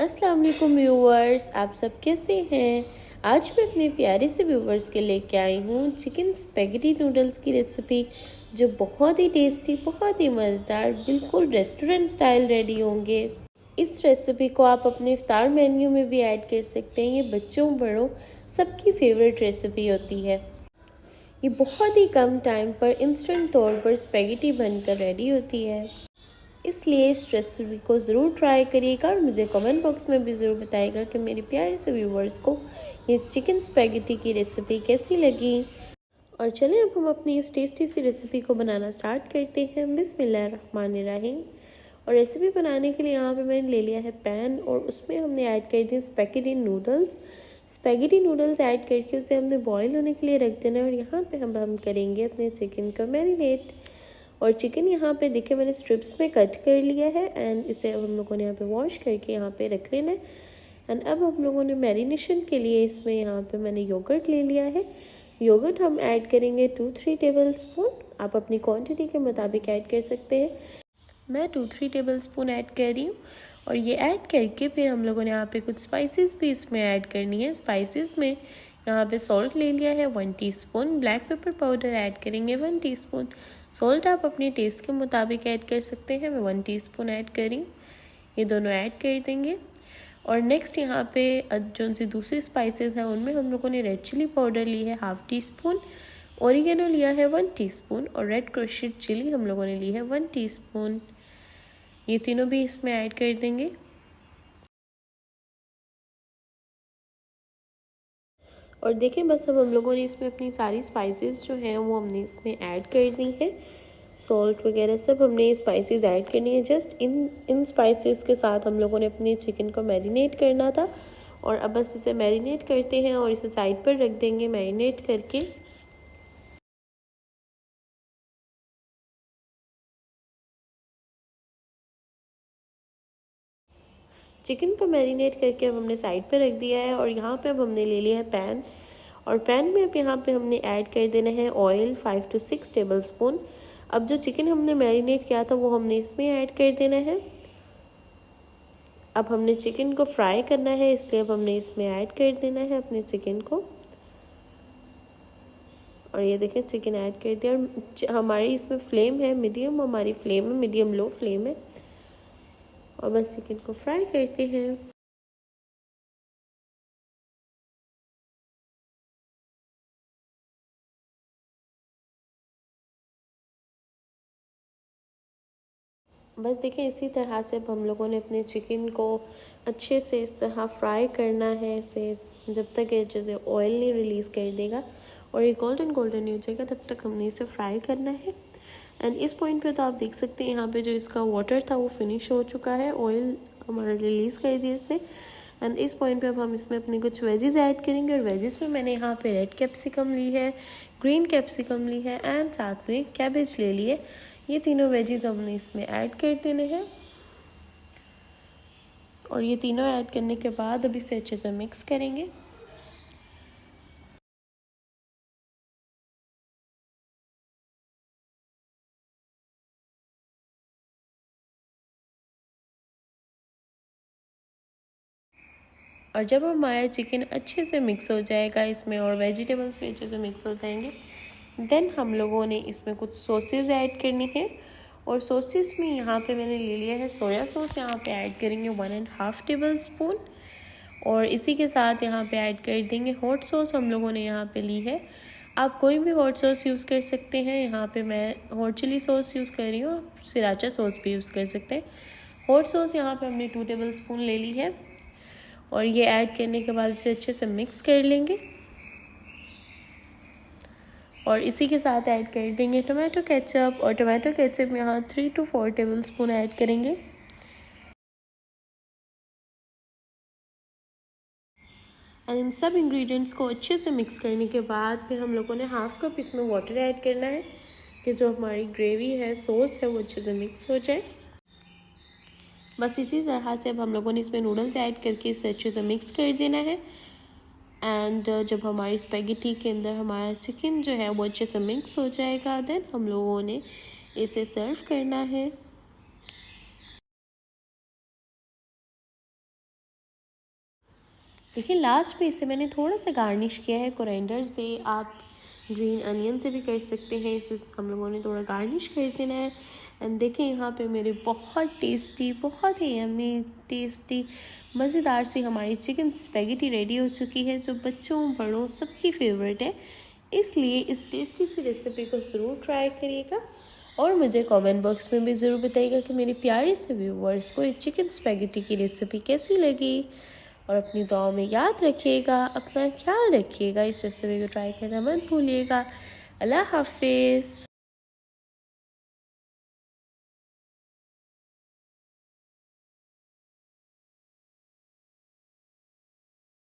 अस्सलाम वालेकुम व्यूअर्स, आप सब कैसे हैं। आज मैं अपने प्यारे से व्यूअर्स के लेके आई हूँ चिकन स्पेगेटी नूडल्स की रेसिपी, जो बहुत ही टेस्टी, बहुत ही मज़ेदार, बिल्कुल रेस्टोरेंट स्टाइल रेडी होंगे। इस रेसिपी को आप अपने इफ्तार मेन्यू में भी ऐड कर सकते हैं। ये बच्चों बड़ों सबकी फेवरेट रेसिपी होती है। ये बहुत ही कम टाइम पर इंस्टेंट तौर पर स्पेगेटी बनकर रेडी होती है, इसलिए इस रेसिपी को ज़रूर ट्राई करिएगा और मुझे कमेंट बॉक्स में भी ज़रूर बताइएगा कि मेरे प्यारे से व्यूवर्स को ये चिकन स्पेगेटी की रेसिपी कैसी लगी। और चलें अब हम अपनी इस टेस्टी सी रेसिपी को बनाना स्टार्ट करते हैं। बिस्मिल्लाहिर्रहमानिर्रहीम। और रेसिपी बनाने के लिए यहाँ पे मैंने ले लिया है पैन और उसमें हमने ऐड कर दिए spaghetti noodles. Spaghetti noodles add करके उसे हमने बॉईल होने के लिए रख देना है। और यहाँ पे हम करेंगे अपने चिकन का मैरिनेट। और चिकन यहाँ पे देखिए मैंने स्ट्रिप्स में कट कर लिया है एंड इसे अब हम लोगों ने यहाँ पे वॉश करके यहाँ पे रख लेना है। एंड अब हम लोगों ने मैरिनेशन के लिए इसमें यहाँ पे मैंने योगर्ट ले लिया है। योगर्ट हम ऐड करेंगे 2-3 टेबल स्पून। आप अपनी क्वांटिटी के मुताबिक ऐड कर सकते हैं। मैं 2-3 टेबल स्पून ऐड कर रही हूँ। और ये ऐड करके फिर हम लोगों ने यहाँ पे कुछ स्पाइसेस भी इसमें ऐड करनी है। स्पाइसेस में यहाँ पे सॉल्ट ले लिया है 1 teaspoon, black pepper powder add करेंगे 1 टीस्पून। सॉल्ट आप अपने टेस्ट के मुताबिक ऐड कर सकते हैं। मैं 1 टीस्पून ऐड करी, ये दोनों ऐड कर देंगे। और नेक्स्ट यहाँ पे जो सी दूसरी स्पाइसेस हैं उनमें हम लोगों ने रेड चिली पाउडर ली है 1/2 टीस्पून, ओरिगेनो लिया है 1 टीस्पून और रेड क्रशड चिली हम लोगों ने ली है 1 टीस्पून। ये तीनों भी इसमें ऐड कर देंगे। और देखें बस अब हम लोगों ने इसमें अपनी सारी स्पाइसेस जो हैं वो हमने इसमें ऐड कर दी है। सॉल्ट वगैरह सब हमने स्पाइसेस ऐड करनी है। जस्ट इन स्पाइसेस के साथ हम लोगों ने अपने चिकन को मैरिनेट करना था। और अब बस इसे मैरिनेट करते हैं और इसे साइड पर रख देंगे मैरिनेट करके। चिकन को मैरिनेट करके अब हमने साइड पर रख दिया है। और यहाँ पे अब हमने ले लिया है पैन। और पैन में अब यहाँ पे हमने ऐड कर देना है ऑयल 5 to 6 टेबल स्पून। अब जो चिकन हमने मैरिनेट किया था वो हमने इसमें ऐड कर देना है। अब हमने चिकन को फ्राई करना है, इसलिए अब हमने इसमें ऐड कर देना है अपने चिकन को। और ये देखें चिकन ऐड कर दिया। और हमारी इसमें फ्लेम है मीडियम, हमारी फ्लेम है मीडियम लो फ्लेम है। और बस चिकन को फ्राई करते हैं। बस देखें इसी तरह से अब हम लोगों ने अपने चिकन को अच्छे से इस तरह फ्राई करना है, इसे जब तक ये जैसे ऑयल नहीं रिलीज़ कर देगा और ये गोल्डन गोल्डन नहीं हो जाएगा तब तक हमने इसे फ्राई करना है। एंड इस पॉइंट पे तो आप देख सकते हैं यहाँ पे जो इसका वाटर था वो फिनिश हो चुका है, ऑयल हमारा रिलीज़ कर दिया इसने। एंड इस पॉइंट पे अब हम इसमें अपने कुछ वेजेस ऐड करेंगे। और वेजेस में मैंने यहाँ पे रेड कैप्सिकम ली है, ग्रीन कैप्सिकम ली है एंड साथ में कैबेज ले लिए। ये तीनों वेजेस हमने इसमें ऐड कर देने हैं। और ये तीनों ऐड करने के बाद अब इसे अच्छे से मिक्स करेंगे। और जब हमारा चिकन अच्छे से मिक्स हो जाएगा इसमें और वेजिटेबल्स भी अच्छे से मिक्स हो जाएंगे, देन हम लोगों ने इसमें कुछ सॉसेस ऐड करनी है। और सॉसेस में यहाँ पे मैंने ले लिया है सोया सॉस, यहाँ पे ऐड करेंगे 1.5 टेबल स्पून। और इसी के साथ यहाँ पे ऐड कर देंगे हॉट सॉस, हम लोगों ने यहाँ पे ली है। आप कोई भी हॉट सॉस यूज़ कर सकते हैं। यहाँ पे मैं हॉट चिली सॉस यूज़ कर रही हूँ, आप सिराचा सॉस भी यूज़ कर सकते हैं। हॉट सॉस यहाँ पे हमने 2 टेबल स्पून ले ली है। और ये ऐड करने के बाद इसे अच्छे से मिक्स कर लेंगे। और इसी के साथ ऐड कर देंगे टोमेटो केचप। और टोमेटो केचप यहाँ 3 to 4 टेबल स्पून ऐड करेंगे। एंड इन सब इंग्रेडिएंट्स को अच्छे से मिक्स करने के बाद फिर हम लोगों ने 1/2 कप इसमें वाटर ऐड करना है कि जो हमारी ग्रेवी है, सॉस है, वो अच्छे से मिक्स हो जाए। बस इसी तरह से अब हम लोगों ने इसमें नूडल्स ऐड करके इसे अच्छे से मिक्स कर देना है। एंड जब हमारी स्पेगेटी के अंदर हमारा चिकन जो है वो अच्छे से मिक्स हो जाएगा, देन हम लोगों ने इसे सर्व करना है। देखिए लास्ट में इसे मैंने थोड़ा सा गार्निश किया है कोरिएंडर से, आप ग्रीन अनियन से भी कर सकते हैं। इसे हम लोगों ने थोड़ा गार्निश कर देना है। एंड देखिए यहाँ पे मेरे बहुत टेस्टी, बहुत ही यम्मी टेस्टी मज़ेदार सी हमारी चिकन स्पैगेटी रेडी हो चुकी है, जो बच्चों बड़ों सबकी फेवरेट है। इसलिए इस टेस्टी सी रेसिपी को ज़रूर ट्राई करिएगा और मुझे कमेंट बॉक्स में भी ज़रूर बताइएगा कि मेरे प्यारे से व्यूवर्स को ये चिकन स्पैगेटी की रेसिपी कैसी लगी। और अपनी दुआओं में याद रखिएगा, अपना ख्याल रखिएगा, इस रेसिपी को ट्राई करना मत भूलिएगा। अल्लाह हाफिज़।